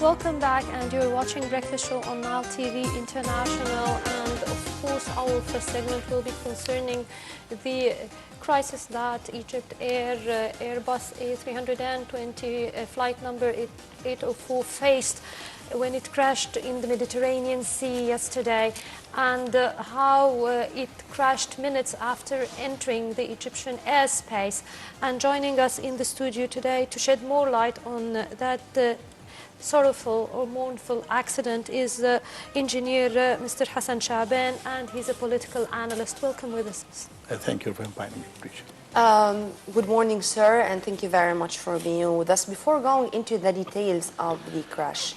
Welcome back, and you're watching Breakfast Show on Nile TV International, and of course our first segment will be concerning the crisis that EgyptAir Airbus A320 flight number 804 faced when it crashed in the Mediterranean Sea yesterday, and how it crashed minutes after entering the Egyptian airspace. And joining us in the studio today to shed more light on that sorrowful or mournful accident is engineer Mr. Hassan Shaban, and he's a political analyst. Welcome with us. Thank you for inviting me. Appreciate it. Good morning, sir, and thank you very much for being with us. Before going into the details of the crash,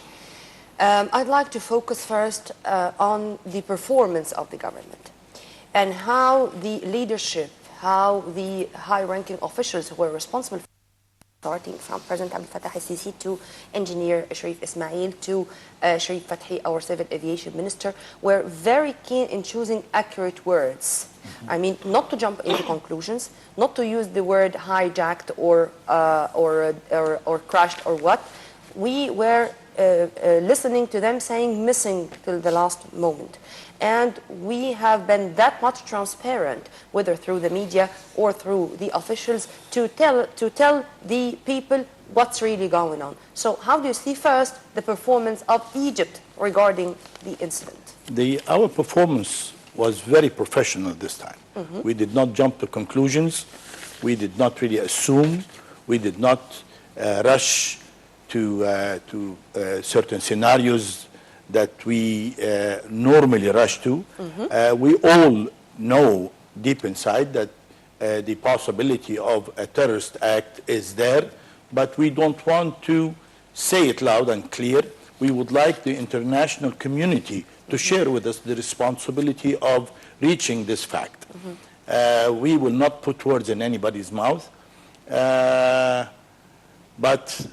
I'd like to focus first on the performance of the government and how the leadership, how the high-ranking officials who were responsible, starting from President Abdel Fattah al-Sisi to Engineer Sharif Ismail to Sharif Fathi, our civil aviation minister, were very keen in choosing accurate words. I mean, not to jump into conclusions, not to use the word hijacked or crashed or what. We were listening to them saying missing till the last moment. And we have been that much transparent, whether through the media or through the officials, to tell the people what's really going on. So how do you see first the performance of Egypt regarding the incident? Our performance was very professional this time. We did not jump to conclusions. We did not really assume. We did not rush to certain scenarios that we normally rush to. We all know deep inside that the possibility of a terrorist act is there, but we don't want to say it loud and clear. We would like the international community to share with us the responsibility of reaching this fact. We will not put words in anybody's mouth, but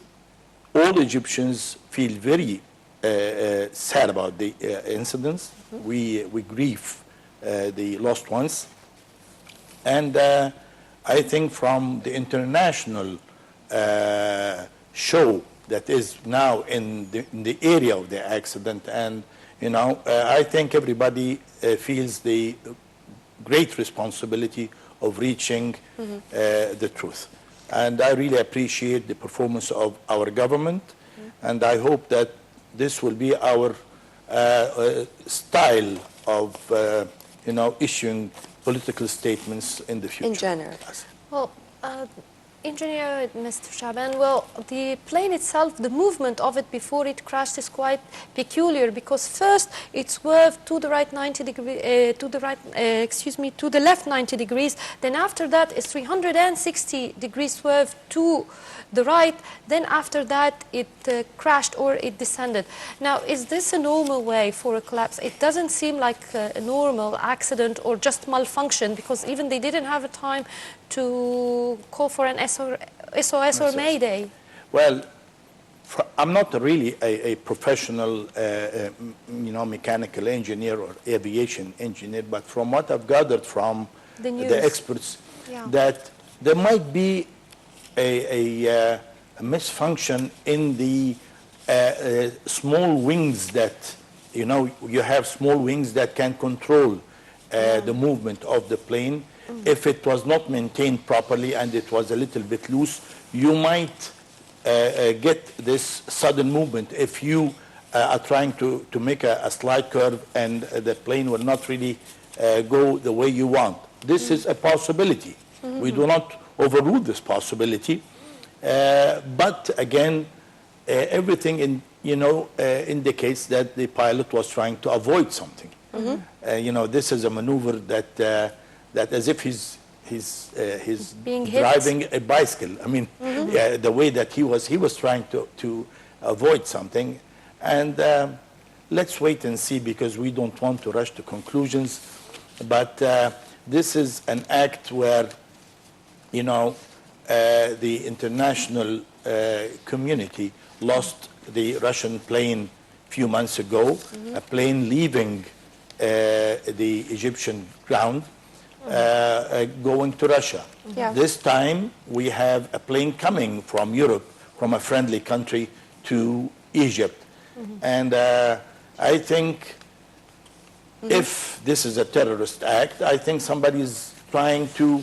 all Egyptians feel very sad about the incidents. We grieve the lost ones, and I think from the international show that is now in the area of the accident, and I think everybody feels the great responsibility of reaching the truth. And I really appreciate the performance of our government, and I hope that this will be our style of, issuing political statements in the future. In general. Well, Engineer Mr. Shaban, well, the plane itself, the movement of it before it crashed is quite peculiar, because first it swerved to the right 90 degrees, to the left 90 degrees. Then after that, it's 360 degrees swerve to the right. Then after that, it crashed or it descended. Now, is this a normal way for a collapse? It doesn't seem like a normal accident or just malfunction, because even they didn't have a time to call for an SOS or Mayday. Well, I'm not really a professional, mechanical engineer or aviation engineer, but from what I've gathered from the experts, that there might be a misfunction in the small wings that, you have small wings that can control the movement of the plane. If it was not maintained properly and it was a little bit loose, you might get this sudden movement if you are trying to make a slight curve and the plane will not really go the way you want. This is a possibility. We do not overrule this possibility, but again, everything indicates that the pilot was trying to avoid something. This is a maneuver that as if he's driving a bicycle. I mean, the way that he was trying to avoid something. And let's wait and see, because we don't want to rush to conclusions. But this is an act where, the international community lost the Russian plane a few months ago, a plane leaving the Egyptian ground, going to Russia. This time we have a plane coming from Europe, from a friendly country, to Egypt. And I think if this is a terrorist act, I think somebody is trying to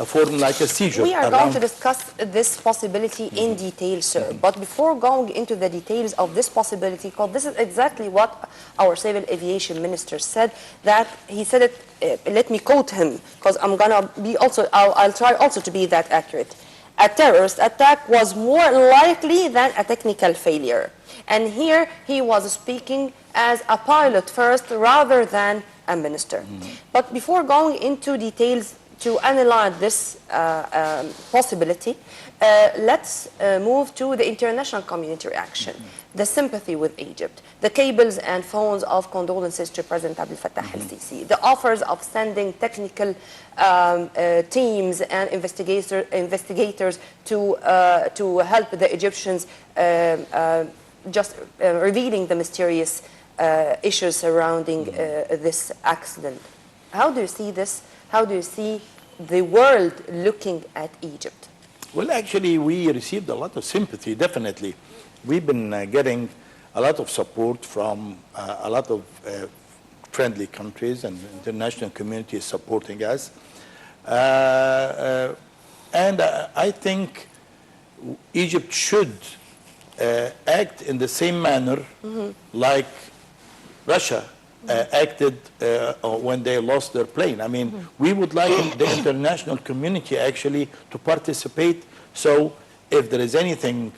form like a seizure. We are going to discuss this possibility in detail, sir. But before going into the details of this possibility, because this is exactly what our civil aviation minister said, that he said it, let me quote him, because I'm going to be also, I'll try also to be that accurate. A terrorist attack was more likely than a technical failure. And here he was speaking as a pilot first rather than a minister. But before going into details to analyze this possibility, let's move to the international community reaction, the sympathy with Egypt, the cables and phones of condolences to President Abdel Fattah el-Sisi, the offers of sending technical teams and investigators to help the Egyptians, just revealing the mysterious issues surrounding this accident. How do you see this? How do you see the world looking at Egypt? Well, actually, we received a lot of sympathy, definitely. We've been getting a lot of support from a lot of friendly countries, and the international community is supporting us. And I think Egypt should act in the same manner like Russia acted when they lost their plane. I mean, we would like the international community actually to participate. So if there is anything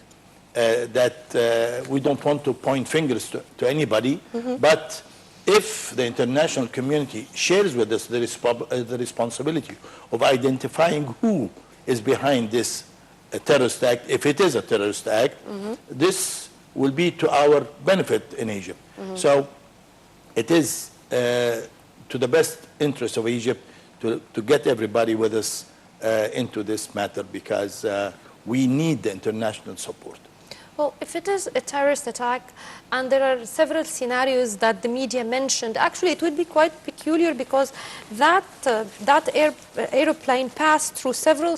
that we don't want to point fingers to anybody, but if the international community shares with us the responsibility of identifying who is behind this terrorist act, if it is a terrorist act, this will be to our benefit in Egypt. So it is to the best interest of Egypt to get everybody with us into this matter, because we need the international support. Well, if it is a terrorist attack, and there are several scenarios that the media mentioned, actually it would be quite peculiar, because that aeroplane passed through several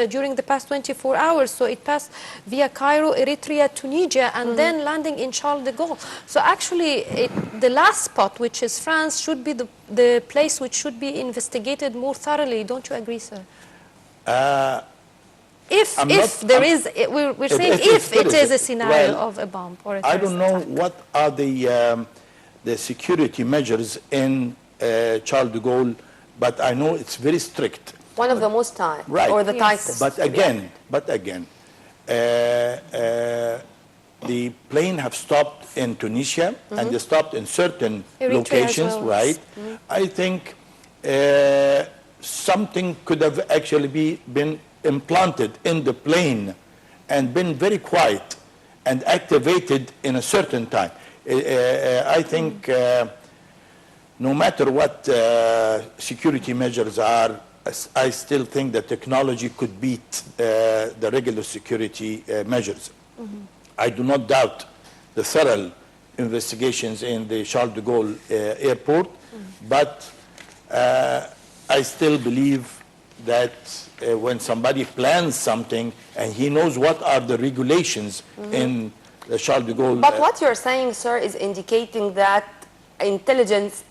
during the past 24 hours. So it passed via Cairo, Eritrea, Tunisia, and then landing in Charles de Gaulle. So actually, the last spot, which is France, should be the place which should be investigated more thoroughly. Don't you agree, sir? If there is, we're saying if it is a scenario of a bomb or a terrorist I don't know attack. what are the security measures in Charles de Gaulle, but I know it's very strict. One of the most tight, right, or the tightest. But again, the plane have stopped in Tunisia, and they stopped in certain Eritrea locations, as well. right? I think something could have actually been implanted in the plane and been very quiet and activated in a certain time. I think no matter what security measures are, I still think that technology could beat the regular security measures. I do not doubt the thorough investigations in the Charles de Gaulle airport, but I still believe that when somebody plans something and he knows what are the regulations in the Charles de Gaulle... But what you're saying, sir, is indicating that intelligence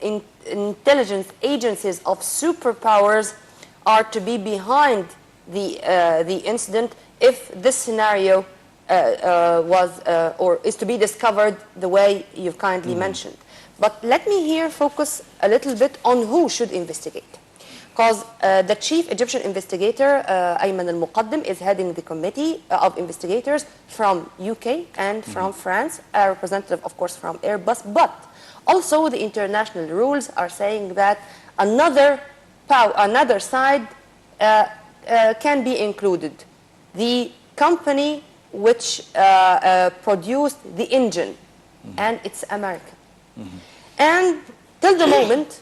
agencies of superpowers are to be behind the incident if this scenario is to be discovered the way you've kindly mentioned. But let me here focus a little bit on who should investigate. Because the chief Egyptian investigator, Ayman al-Muqaddim, is heading the committee of investigators from UK and from France, a representative, of course, from Airbus. But also the international rules are saying that another side can be included. The company which produced the engine, and it's American. And till the moment,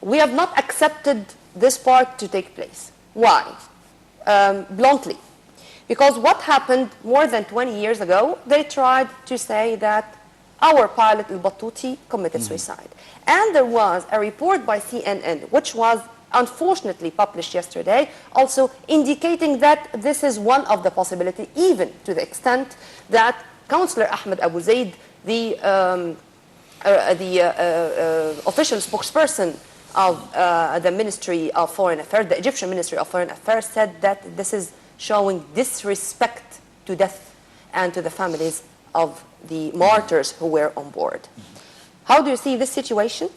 we have not accepted this part to take place. Why? Bluntly. Because what happened more than 20 years ago, they tried to say that our pilot al-Battuti committed suicide. And there was a report by CNN, which was unfortunately published yesterday, also indicating that this is one of the possibilities, even to the extent that Councillor Ahmed Abu Zaid, the official spokesperson of the Ministry of Foreign Affairs, the Egyptian Ministry of Foreign Affairs, said that this is showing disrespect to death and to the families of the martyrs who were on board. How do you see this situation?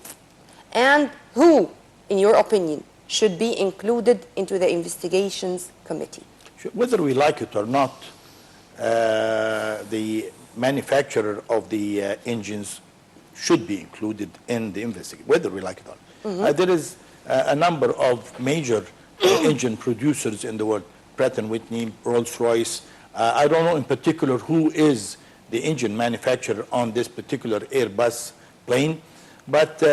And who, in your opinion, should be included into the investigations committee? Whether we like it or not, the manufacturer of the engines should be included in the investigation, whether we like it or not. There is a number of major engine producers in the world, Pratt & Whitney, Rolls-Royce. I don't know in particular who is the engine manufacturer on this particular Airbus plane, but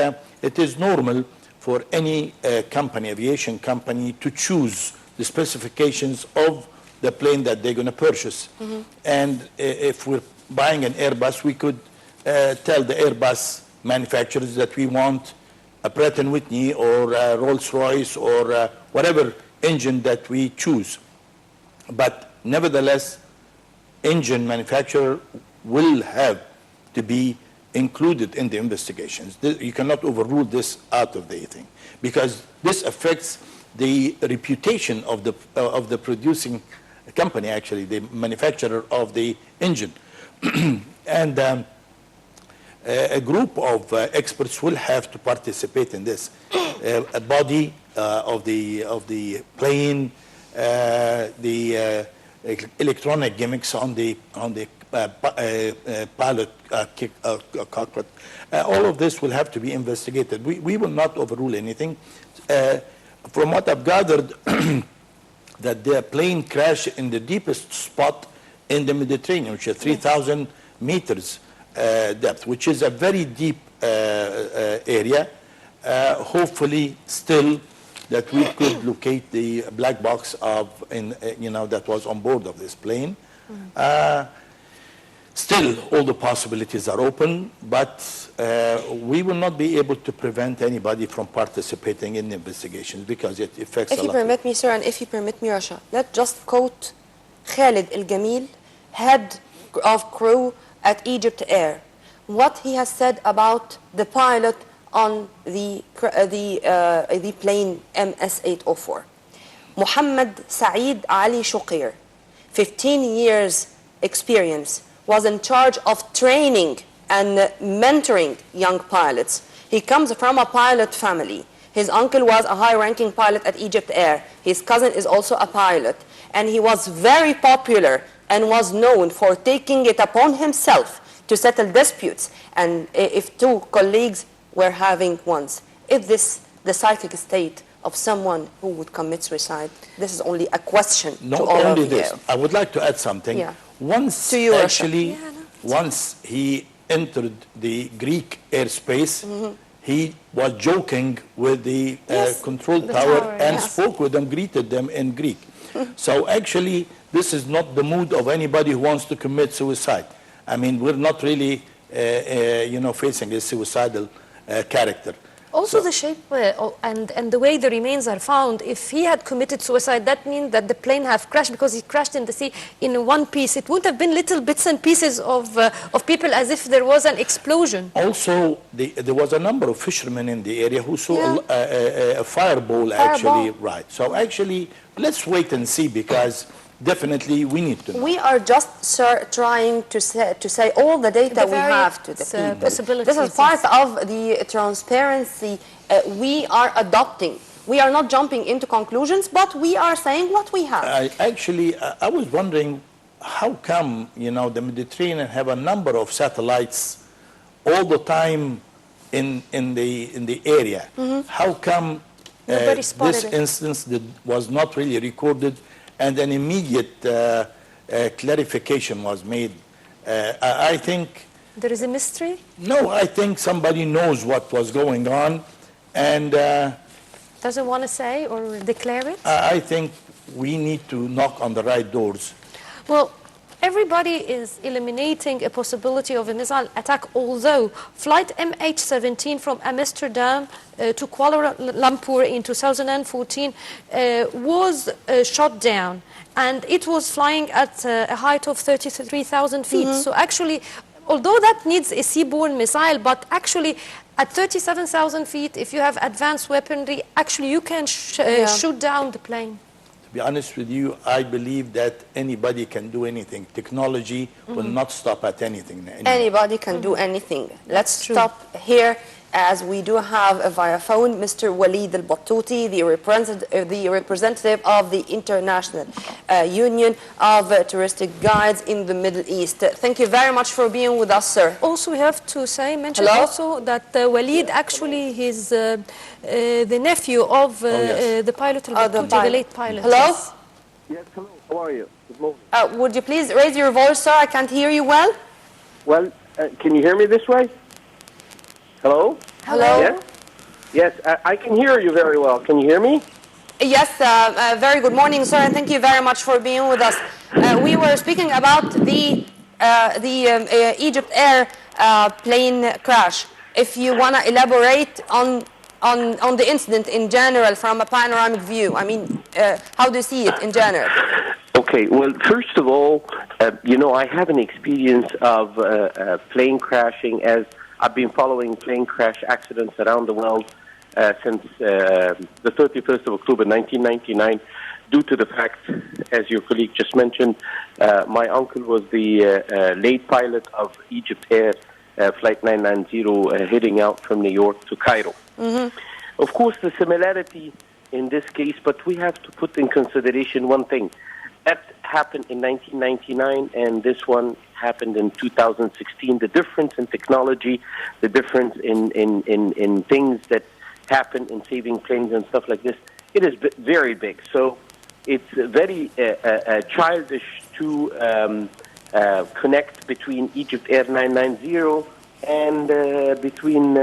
it is normal for any company, aviation company, to choose the specifications of the plane that they're going to purchase. And if we're buying an Airbus, we could tell the Airbus manufacturers that we want a Pratt & Whitney or a Rolls-Royce or whatever engine that we choose. But nevertheless, engine manufacturer will have to be included in the investigations. You cannot overrule this out of the thing, because this affects the reputation of the producing company, actually, the manufacturer of the engine. And a group of experts will have to participate in this. A body of the plane, the electronic gimmicks on the pilot cockpit. All of this will have to be investigated. We will not overrule anything. From what I've gathered, that the plane crashed in the deepest spot in the Mediterranean, which is 3,000 meters depth, which is a very deep area. Hopefully, still, that we could locate the black box that was on board of this plane. Still, all the possibilities are open, but we will not be able to prevent anybody from participating in the investigations because it affects a lot. If you permit me, sir, and if you permit me, Rasha, let's just quote Khalid El-Gamil, head of crew at EgyptAir, what he has said about the pilot on the plane MS-804. Muhammad Saeed Ali Shuqir, 15 years experience, was in charge of training and mentoring young pilots. He comes from a pilot family. His uncle was a high-ranking pilot at EgyptAir. His cousin is also a pilot. And he was very popular and was known for taking it upon himself to settle disputes. And if two colleagues were having ones, if this the psychic state of someone who would commit suicide, this is only a question to all of you. I would like to add something. Yeah. Once he entered the Greek airspace, he was joking with the control tower and spoke with them, greeted them in Greek. So actually, this is not the mood of anybody who wants to commit suicide. I mean, we're not really, facing a suicidal character. Also, the shape and the way the remains are found, if he had committed suicide, that means that the plane have crashed because he crashed in the sea in one piece. It wouldn't have been little bits and pieces of people as if there was an explosion. Also, there was a number of fishermen in the area who saw a fireball, actually. Right. So actually, let's wait and see, because definitely we need to know. We are just, sir, trying to say all the data we have to the people. Possibilities. This is part of the transparency we are adopting. We are not jumping into conclusions, but we are saying what we have. I was wondering, how come, the Mediterranean have a number of satellites all the time in the area? How come this instance was not really recorded and an immediate clarification was made? I think... There is a mystery? No, I think somebody knows what was going on and... doesn't want to say or declare it? I think we need to knock on the right doors. Well, everybody is eliminating a possibility of a missile attack, although flight MH17 from Amsterdam to Kuala Lumpur in 2014 was shot down, and it was flying at a height of 33,000 feet. So actually, although that needs a seaborne missile, but actually at 37,000 feet, if you have advanced weaponry, actually you can shoot down the plane. To be honest with you, I believe that anybody can do anything. Technology will not stop at anything anymore. Anybody can do anything. Let's stop here, as we do have via phone Mr. Walid Al-Battouti, the representative of the International Union of Touristic Guides in the Middle East. Thank you very much for being with us, sir. Also, we have to mention also that Walid actually is the nephew of the pilot Al-Battouti, the late pilot. Hello? Yes, hello. How are you? Good morning. Would you please raise your voice, sir? I can't hear you well. Well, can you hear me this way? Hello? Hello? Yes? Yes, I can hear you very well. Can you hear me? Yes, very good morning, sir, and thank you very much for being with us. We were speaking about the EgyptAir plane crash. If you want to elaborate on the incident in general from a panoramic view, I mean, how do you see it in general? Okay, well, first of all, you know, I have an experience of plane crashing, as I've been following plane crash accidents around the world since the 31st of October 1999, due to the fact, as your colleague just mentioned, my uncle was the late pilot of EgyptAir Flight 990 heading out from New York to Cairo. Of course, the similarity in this case, but we have to put in consideration one thing. That happened in 1999, and this one happened in 2016. The difference in technology, the difference in things that happen in saving planes and stuff like this, it is very big. So it's very childish to connect between EgyptAir 990 and between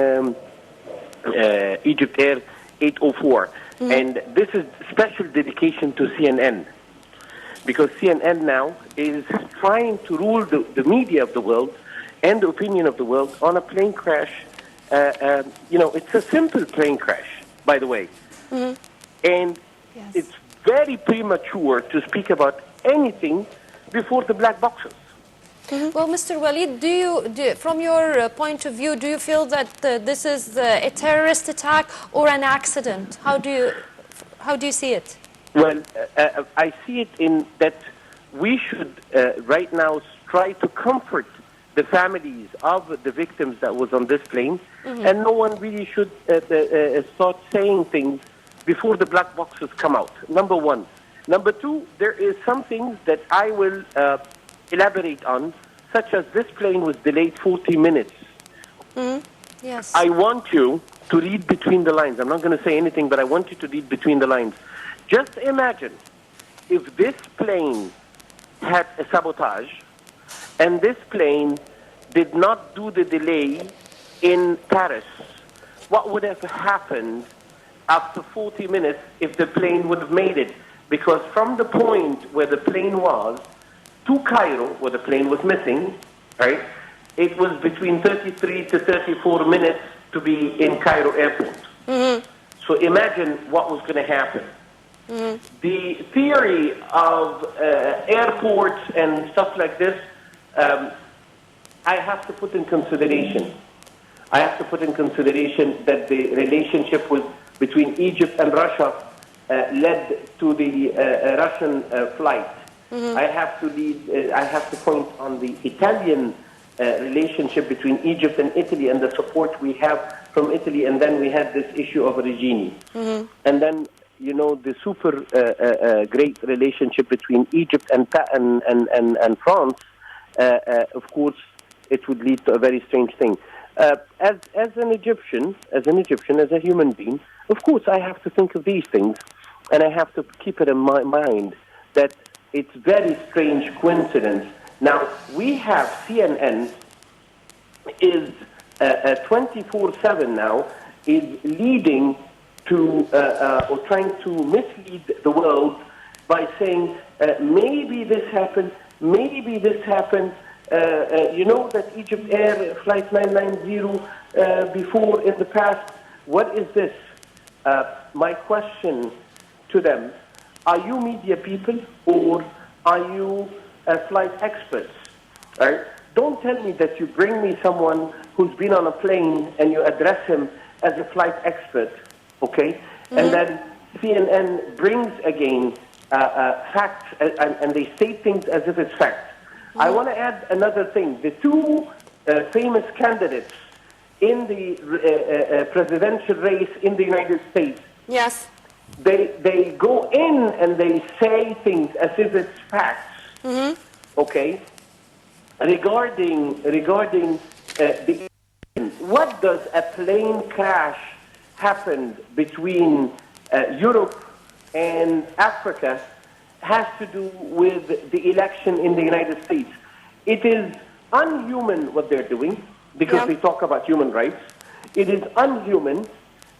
EgyptAir 804. And this is special dedication to CNN. Because CNN now is trying to rule the media of the world and the opinion of the world on a plane crash. You know, it's a simple plane crash, by the way. And it's very premature to speak about anything before the black boxes. Well, Mr. Walid, from your point of view, do you feel that this is a terrorist attack or an accident? How do you see it? Well, I see it in that we should right now try to comfort the families of the victims that was on this plane, and no one really should start saying things before the black boxes come out, number one. Number two, there is some things that I will elaborate on, such as this plane was delayed 40 minutes. Yes. I want you to read between the lines. I'm not going to say anything, but I want you to read between the lines. Just imagine if this plane had a sabotage and this plane did not do the delay in Paris, what would have happened after 40 minutes if the plane would have made it? Because from the point where the plane was to Cairo, where the plane was missing, right, it was between 33 to 34 minutes to be in Cairo airport. So imagine what was going to happen. The theory of airports and stuff like this, I have to put in consideration. I have to put in consideration that the relationship between Egypt and Russia led to the Russian flight. I have to point on the Italian relationship between Egypt and Italy and the support we have from Italy, and then we had this issue of Regini. And then, you know, the super great relationship between Egypt and France, of course, it would lead to a very strange thing. As an Egyptian, as a human being, of course, I have to think of these things, and I have to keep it in my mind that it's very strange coincidence. Now, we have CNN is 24/7 now, is leading to or trying to mislead the world by saying maybe this happened, Maybe this happened. You know that EgyptAir Flight 990 before in the past. What is this? My question to them, are you media people or are you flight experts? Right? Don't tell me that you bring me someone who's been on a plane and you address him as a flight expert, okay? Mm-hmm. And then CNN brings again facts and they say things as if it's facts. Mm-hmm. I want to add another thing. The two famous candidates in the presidential race in the United States, yes, they go in and they say things as if it's facts, mm-hmm. okay? Regarding the what does a plane crash happen between Europe and Africa has to do with the election in the United States. It is unhuman what they're doing because they talk about human rights. It is unhuman,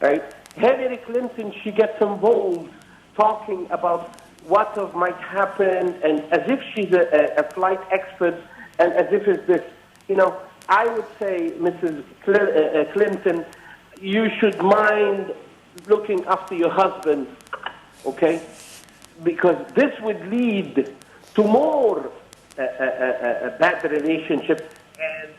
right? Hillary Clinton, she gets involved talking about what might happen and as if she's a flight expert and as if it's this, you know, I would say, Mrs. Clinton, you should mind looking after your husband, okay? Because this would lead to more bad relationship and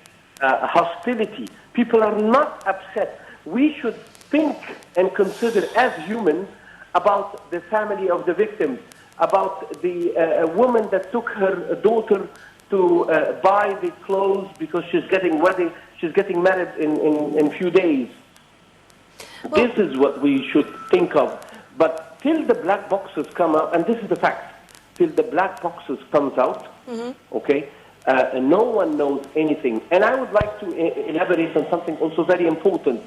hostility. People are not upset. We should think and consider as humans about the family of the victims, about the woman that took her daughter to buy the clothes because she's getting married in a few days. Well, this is what we should think of. But till the black boxes come out, and this is the fact, till the black boxes comes out, mm-hmm. okay, no one knows anything. And I would like to elaborate on something also very important.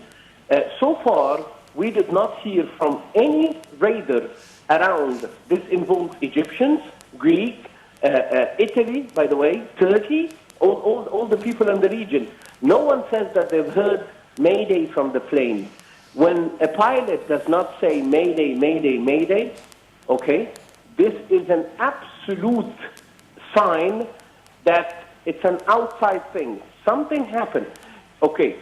So far, we did not hear from any raider around. This involves Egyptians, Greek, Italy, by the way, Turkey, all the people in the region. No one says that they've heard Mayday from the plane. When a pilot does not say Mayday, Mayday, Mayday, okay, this is an absolute sign that it's an outside thing. Something happened. Okay,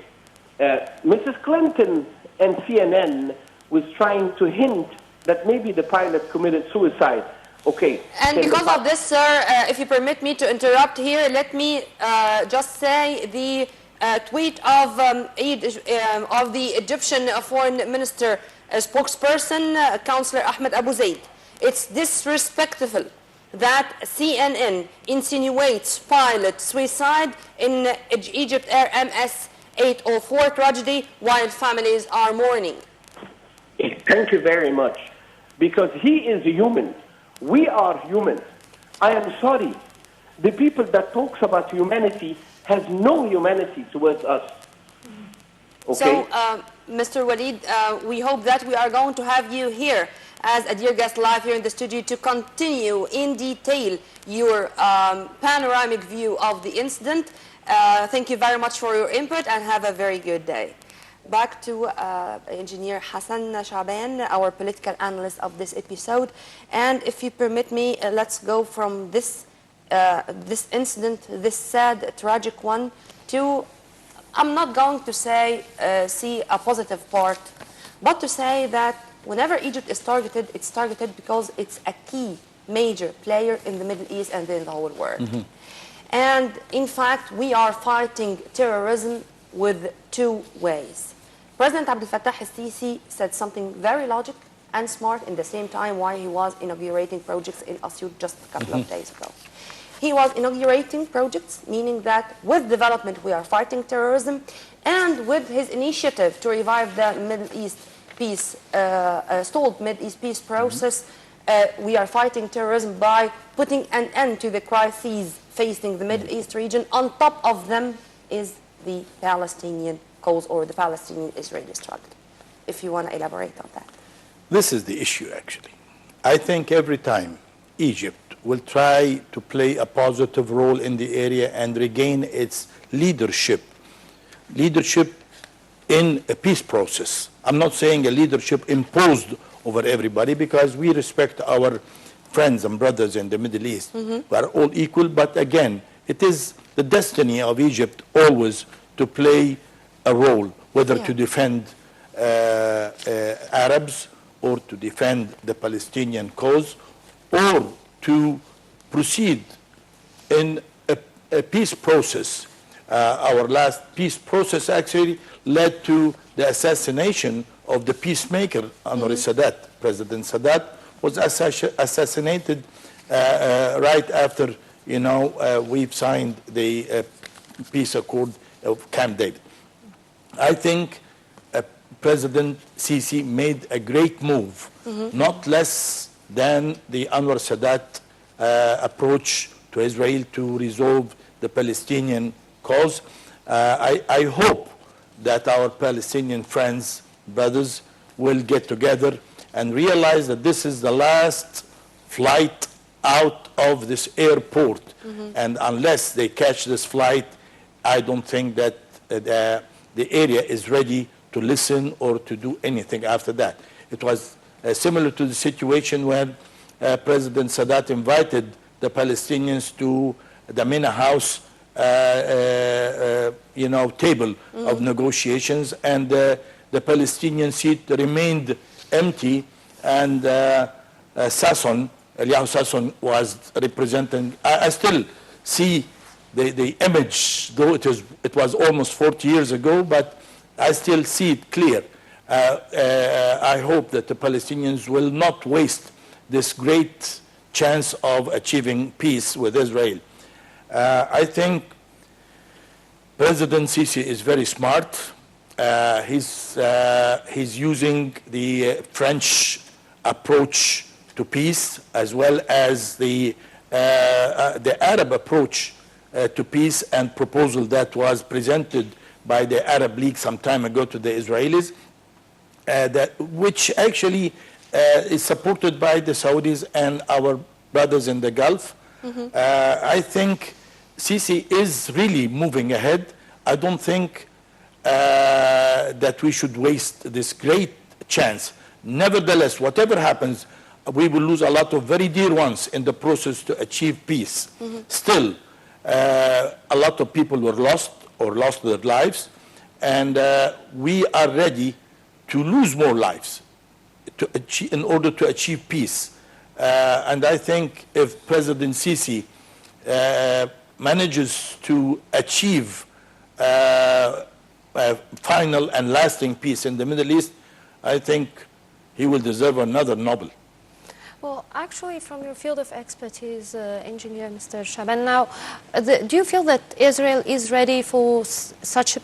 Mrs. Clinton and CNN was trying to hint that maybe the pilot committed suicide. Okay. And because of this, sir, if you permit me to interrupt here, let me just say the tweet of the Egyptian Foreign Minister spokesperson, Councillor Ahmed Abu Zaid. It's disrespectful that CNN insinuates pilot suicide in EgyptAir MS-804 tragedy while families are mourning. Thank you very much. Because he is a human. We are humans. I am sorry. The people that talks about humanity has no humanity towards us. Okay? So, Mr. Walid, we hope that we are going to have you here as a dear guest live here in the studio to continue in detail your panoramic view of the incident. Thank you very much for your input and have a very good day. Back to Engineer Hassan Shaban, our political analyst of this episode. And if you permit me, let's go from this incident, this sad, tragic one, to, I'm not going to say see a positive part, but to say that whenever Egypt is targeted, it's targeted because it's a key major player in the Middle East and in the whole world. Mm-hmm. And in fact, we are fighting terrorism with two ways. President Abdel Fattah al-Sisi said something very logic and smart in the same time while he was inaugurating projects in Asyut just a couple of days ago. He was inaugurating projects, meaning that with development we are fighting terrorism, and with his initiative to revive the Middle East peace, stalled Middle East peace process, we are fighting terrorism by putting an end to the crises facing the Middle East region. On top of them is the Palestinian cause or the Palestinian-Israeli struggle. If you want to elaborate on that. This is the issue, actually. I think every time Egypt will try to play a positive role in the area and regain its leadership in a peace process. I'm not saying a leadership imposed over everybody, because we respect our friends and brothers in the Middle East. We are all equal, but again, it is the destiny of Egypt always to play a role, whether to defend Arabs or to defend the Palestinian cause, or to proceed in a peace process. Our last peace process actually led to the assassination of the peacemaker, Anwar Sadat. President Sadat was assassinated right after, we've signed the peace accord of Camp David. I think President Sisi made a great move, not less than the Anwar Sadat approach to Israel to resolve the Palestinian cause. I hope that our Palestinian friends, brothers, will get together and realize that this is the last flight out of this airport. And unless they catch this flight, I don't think that the area is ready to listen or to do anything after that. It was similar to the situation when President Sadat invited the Palestinians to the Mina House table of negotiations, and the Palestinian seat remained empty, and Eliyahu Sasson was representing. I still see the image, though it was almost 40 years ago, but I still see it clear. I hope that the Palestinians will not waste this great chance of achieving peace with Israel. I think President Sisi is very smart. He's using the French approach to peace, as well as the Arab approach to peace and proposal that was presented by the Arab League some time ago to the Israelis, which actually is supported by the Saudis and our brothers in the Gulf. I think Sisi is really moving ahead. I don't think that we should waste this great chance. Nevertheless, whatever happens, we will lose a lot of very dear ones in the process to achieve peace. Still, a lot of people were lost or lost their lives, and we are ready to lose more lives in order to achieve peace. And I think if President Sisi manages to achieve final and lasting peace in the Middle East, I think he will deserve another Nobel. Well, actually, from your field of expertise, Engineer Mr. Shaban, now, do you feel that Israel is ready for such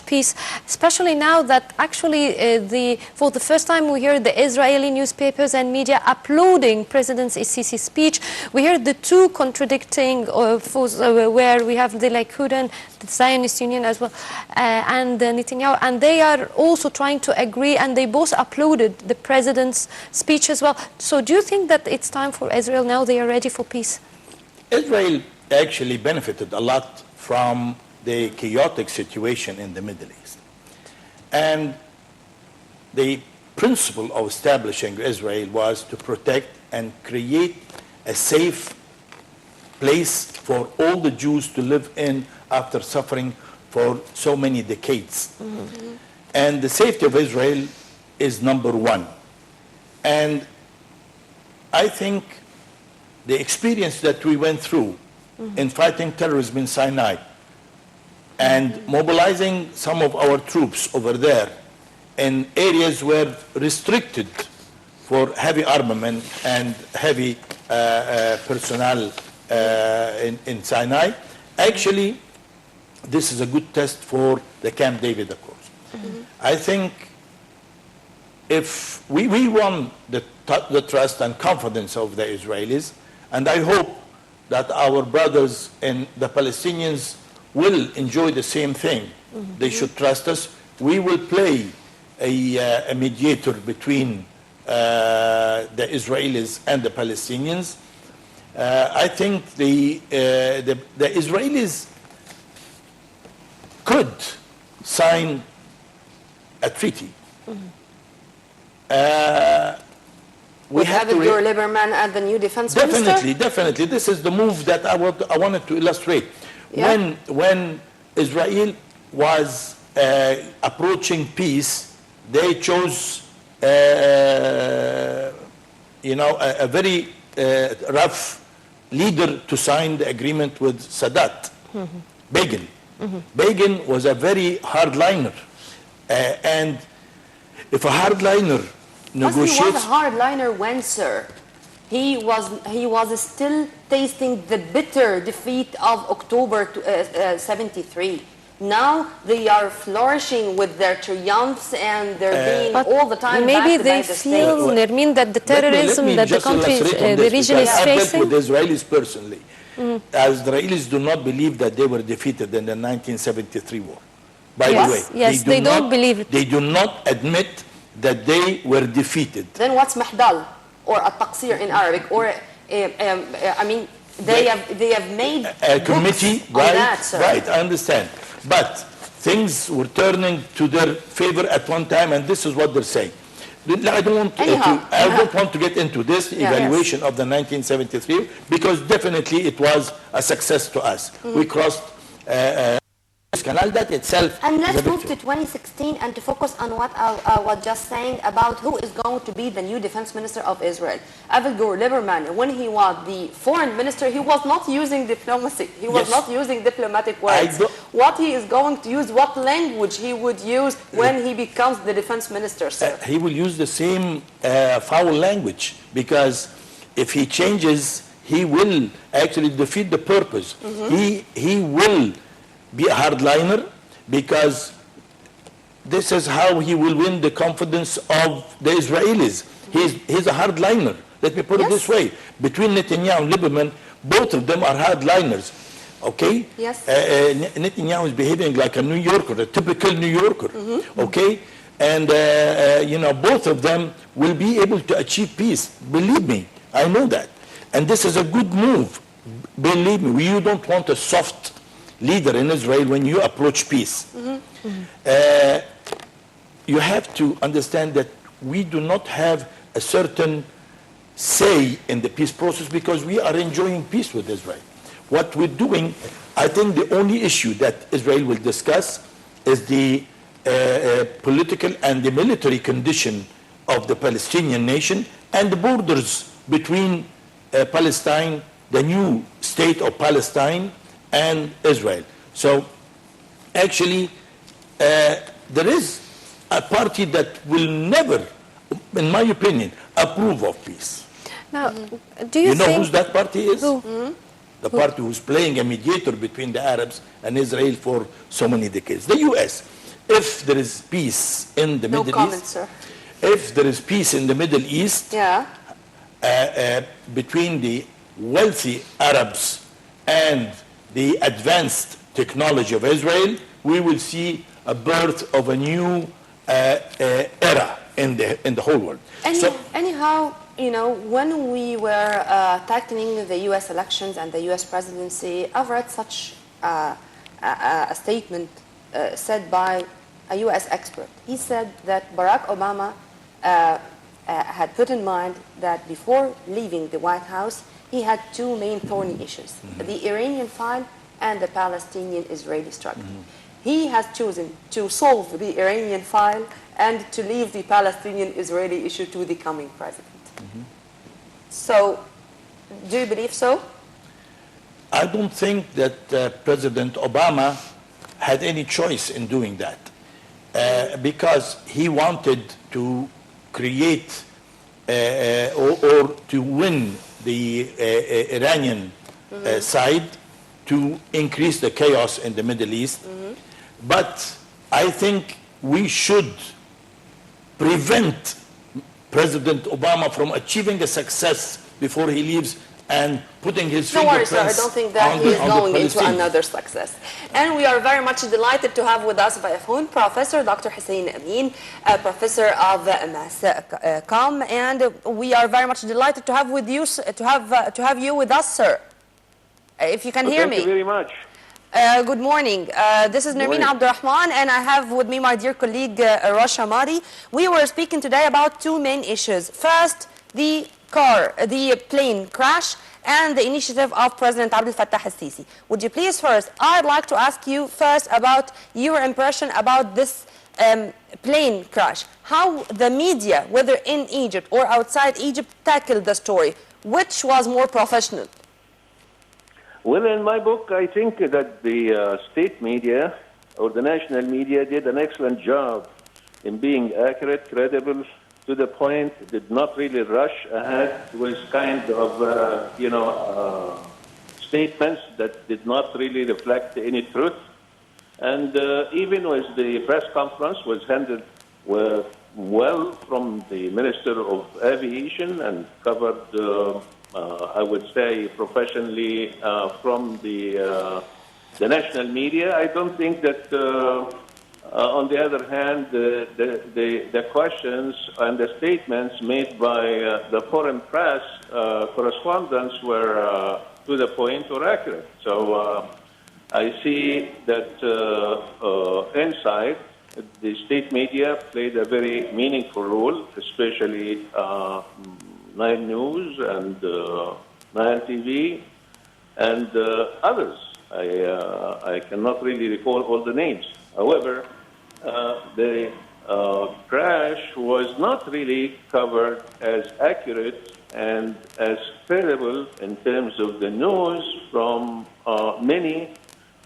peace, especially now that actually for the first time we hear the Israeli newspapers and media uploading President Sisi's speech? We hear the two contradicting where we have the Likud, the Zionist Union as well, and Netanyahu, and they are also trying to agree, and they both uploaded the president's speech as well. So do you think that it's time for Israel now, they are ready for peace? Israel actually benefited a lot from the chaotic situation in the Middle East. And the principle of establishing Israel was to protect and create a safe place for all the Jews to live in after suffering for so many decades. And the safety of Israel is number one. And I think the experience that we went through in fighting terrorism in Sinai and mobilizing some of our troops over there in areas where restricted for heavy armament and heavy personnel in Sinai, actually this is a good test for the Camp David Accords. I think if we won the trust and confidence of the Israelis, and I hope that our brothers and the Palestinians will enjoy the same thing. They should trust us. We will play a mediator between the Israelis and the Palestinians. I think the Israelis could sign a treaty. we have to... Lieberman as the new defense minister? Definitely. This is the move that I wanted to illustrate. Yeah. When Israel was approaching peace, they chose, a very rough leader to sign the agreement with Sadat, Begin. Begin was a very hardliner, and if a hardliner negotiates... He was a hardliner when, sir? He was still tasting the bitter defeat of October 73. Now they are flourishing with their triumphs and they're being all the time maybe backed they by the feel, state. Nermin, that the terrorism that the country, the region is I've facing... dealt with Israelis personally. Israelis do not believe that they were defeated in the 1973 war. By the way, yes, they don't believe it. They do not admit that they were defeated. Then what's mahdal or at-taqsir in Arabic? Or I mean, they have made a committee, on that, sir. Right, I understand. But things were turning to their favor at one time, and this is what they're saying. I don't want to get into this evaluation of the 1973 because definitely it was a success to us. We crossed this canal that itself. And let's move to 2016 and to focus on what I was just saying about who is going to be the new defense minister of Israel. Avigdor Lieberman, when he was the foreign minister, he was not using diplomacy. He was not using diplomatic words. What he is going to use, what language he would use when he becomes the defense minister, sir? He will use the same foul language because if he changes, he will actually defeat the purpose. He will be a hardliner because this is how he will win the confidence of the Israelis. He's a hardliner. Let me put it this way. Between Netanyahu and Lieberman, both of them are hardliners. Okay? Yes. Netanyahu is behaving like a New Yorker, a typical New Yorker. Okay? And, both of them will be able to achieve peace. Believe me, I know that. And this is a good move. Believe me, you don't want a soft leader in Israel when you approach peace. You have to understand that we do not have a certain say in the peace process because we are enjoying peace with Israel. What we're doing, I think the only issue that Israel will discuss is the political and the military condition of the Palestinian nation and the borders between Palestine, the new state of Palestine, and Israel. So actually there is a party that will never, in my opinion, approve of peace. Now, do you think... know who that party is? Who? The party who's playing a mediator between the Arabs and Israel for so many decades. The U.S. If there is peace in the Middle East... sir. If there is peace in the Middle East between the wealthy Arabs and the advanced technology of Israel, we will see a birth of a new era in the whole world. Anyhow, when we were tackling the U.S. elections and the U.S. presidency, I've read such a statement said by a U.S. expert. He said that Barack Obama had put in mind that before leaving the White House, he had two main thorny issues, the Iranian file and the Palestinian-Israeli struggle. He has chosen to solve the Iranian file and to leave the Palestinian-Israeli issue to the coming president. So, do you believe so? I don't think that President Obama had any choice in doing that because he wanted to create or to win the Iranian side to increase the chaos in the Middle East. But I think we should prevent President Obama from achieving a success before he leaves and putting his fingerprints. No worries, sir. I don't think that he is going into another success. And we are very much delighted to have with us via phone Professor Dr. Hussein Amin, Professor of Mass Comm, and we are very much delighted to have with you to have you with us, sir. If you can hear me. Thank you very much. Good morning. This is Nermin Abdurrahman, and I have with me my dear colleague Rasha Mari. We were speaking today about two main issues. First, the plane crash and the initiative of President Abdel Fattah al-Sisi. Would you please first, I'd like to ask you first about your impression about this plane crash. How the media, whether in Egypt or outside Egypt, tackled the story. Which was more professional? Well, in my book, I think that the state media or the national media did an excellent job in being accurate, credible, to the point, did not really rush ahead with kind of, statements that did not really reflect any truth. And even with the press conference was handled well from the Minister of Aviation and covered, I would say, professionally from the national media. I don't think that, on the other hand, the questions and the statements made by the foreign press correspondents were to the point or accurate. So I see that inside, the state media played a very meaningful role, especially Nile News and Nile TV and others. I cannot really recall all the names. However, the crash was not really covered as accurate and as credible in terms of the news from many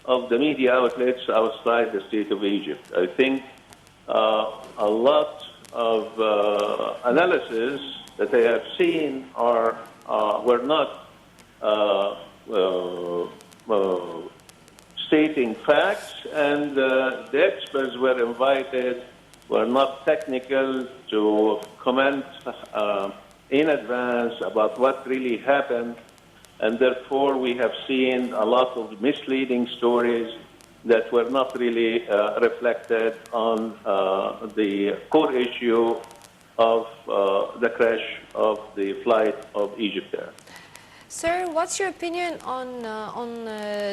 of the media outlets outside the state of Egypt. I think a lot of analysis that I have seen were not stating facts, and the experts were invited were not technical to comment in advance about what really happened. And therefore, we have seen a lot of misleading stories that were not really reflected on the core issue of the crash of the flight of EgyptAir. Sir, what's your opinion on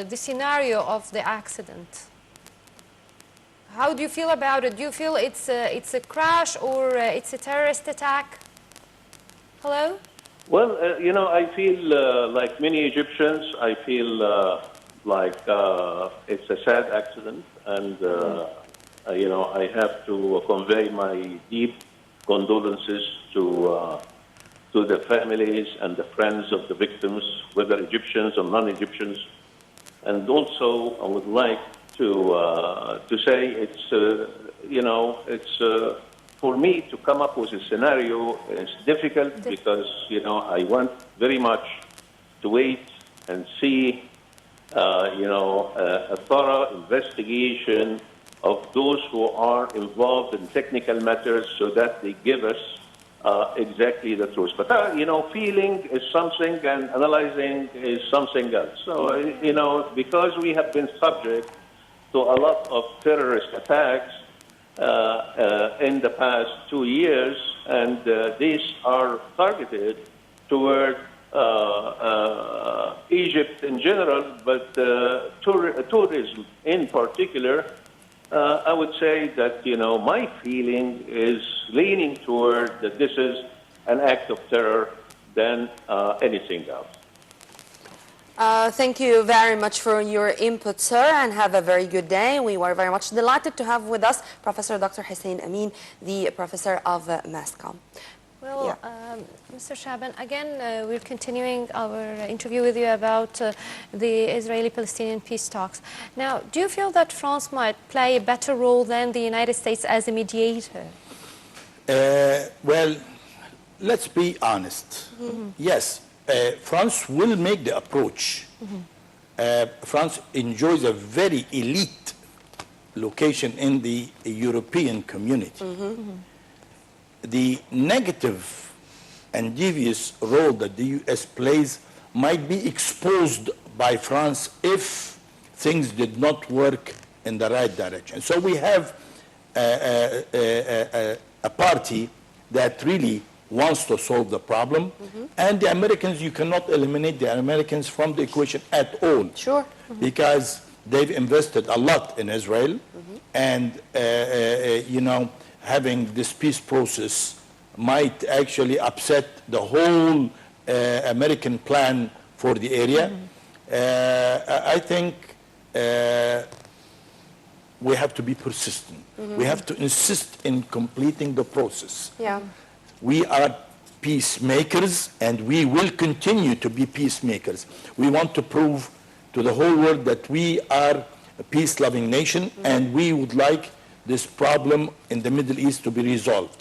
the scenario of the accident? How do you feel about it? Do you feel it's a crash or it's a terrorist attack? Hello? Well, I feel like many Egyptians, I feel like it's a sad accident, and I have to convey my deep condolences to the families and the friends of the victims, whether Egyptians or non-Egyptians. And also, I would like to say it's for me to come up with a scenario is difficult because, I want very much to wait and see, a thorough investigation of those who are involved in technical matters so that they give us exactly the truth. But, feeling is something and analyzing is something else. So, because we have been subject to a lot of terrorist attacks in the past 2 years, and these are targeted toward Egypt in general, but tourism in particular. I would say that, my feeling is leaning toward that this is an act of terror than anything else. Thank you very much for your input, sir, and have a very good day. We were very much delighted to have with us Professor Dr. Hussein Amin, the professor of Mass Comm. Well, Mr. Shaban, again, we're continuing our interview with you about the Israeli-Palestinian peace talks. Now, do you feel that France might play a better role than the United States as a mediator? Well, let's be honest. Mm-hmm. Yes, France will make the approach. Mm-hmm. France enjoys a very elite location in the European community. Mm-hmm. Mm-hmm. The negative and devious role that the U.S. plays might be exposed by France if things did not work in the right direction. So we have a party that really wants to solve the problem, mm-hmm. and the Americans, you cannot eliminate the Americans from the equation at all. Sure. Mm-hmm. Because they've invested a lot in Israel, mm-hmm. and, having this peace process might actually upset the whole American plan for the area. I think we have to be persistent. We have to insist in completing the process. Yeah. We are peacemakers, and we will continue to be peacemakers. We want to prove to the whole world that we are a peace-loving nation, and we would like this problem in the Middle East to be resolved.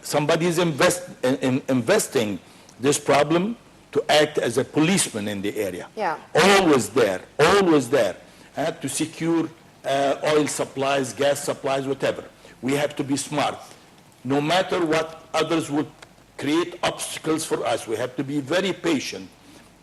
Somebody is investing this problem to act as a policeman in the area. Yeah. Always there, to secure oil supplies, gas supplies, whatever. We have to be smart. No matter what others would create obstacles for us, we have to be very patient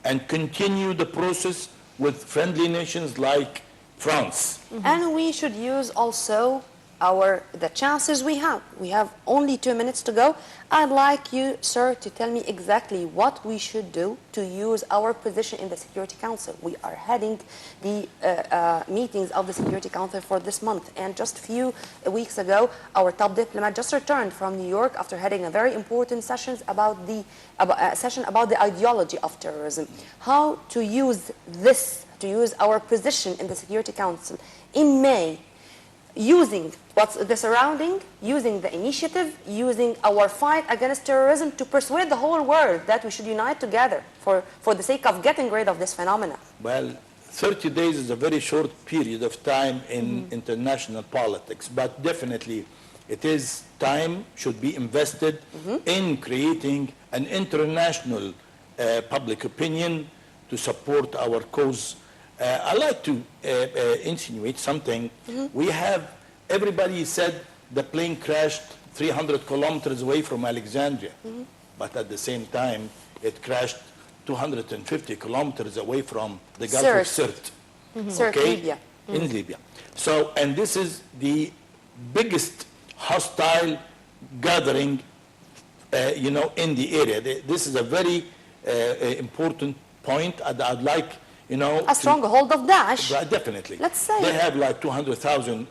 and continue the process with friendly nations like France. And we should use also the chances we have. We have only 2 minutes to go. I'd like you, sir, to tell me exactly what we should do to use our position in the Security Council. We are heading the meetings of the Security Council for this month. And just a few weeks ago, our top diplomat just returned from New York after heading a very important session about the ideology of terrorism. How to use this, to use our position in the Security Council in May, using what's the surrounding, using the initiative, using our fight against terrorism to persuade the whole world that we should unite together for the sake of getting rid of this phenomenon. Well, 30 days is a very short period of time in international politics, but definitely it is time should be invested in creating an international public opinion to support our cause. I like to insinuate something. We have, everybody said the plane crashed 300 kilometers away from Alexandria, but at the same time, it crashed 250 kilometers away from the Gulf of Sirte, Libya. In Libya. So, and this is the biggest hostile gathering, in the area. This is a very important point. I'd like, a stronghold of Daesh. Definitely. Let's say. They have like 200,000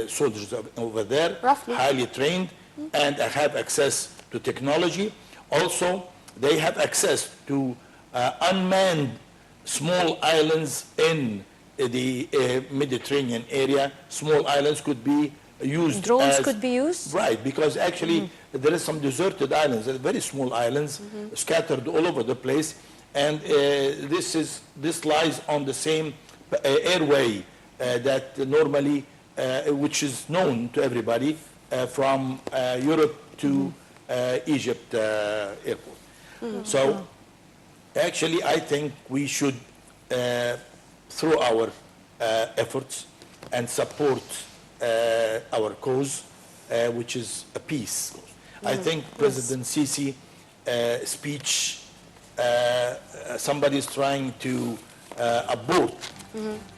soldiers over there, roughly, highly trained, and have access to technology. Also, they have access to unmanned small islands in the Mediterranean area. Small islands could be used. Drones could be used? Right, because actually there is some deserted islands, very small islands, scattered all over the place. And this lies on the same airway that normally, which is known to everybody from Europe to Egypt airport. So actually, I think we should, through our efforts and support our cause, which is a peace cause. I think President Sisi speech, somebody is trying to abort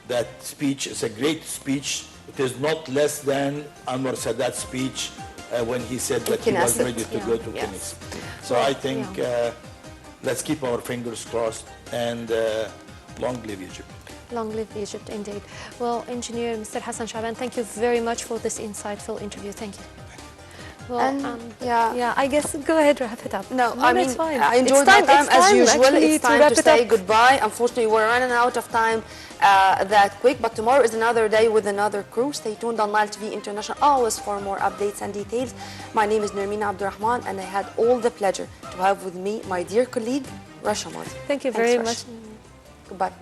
that speech. It's a great speech. It is not less than Anwar Sadat's speech when he said that he was ready to go to Knesset. So I think let's keep our fingers crossed, and long live Egypt. Long live Egypt, indeed. Well, Engineer Mr. Hassan Shaban, thank you very much for this insightful interview. Thank you. Well, I guess go ahead, wrap it up. No, I mean, it's fine. I enjoyed my time as usual. It's time to say goodbye. Unfortunately, we're running out of time that quick, but tomorrow is another day with another crew. Stay tuned on Nile TV International always for more updates and details. My name is Nermina Abdurrahman, and I had all the pleasure to have with me my dear colleague, Rasha Madi. Thank you very much. Goodbye.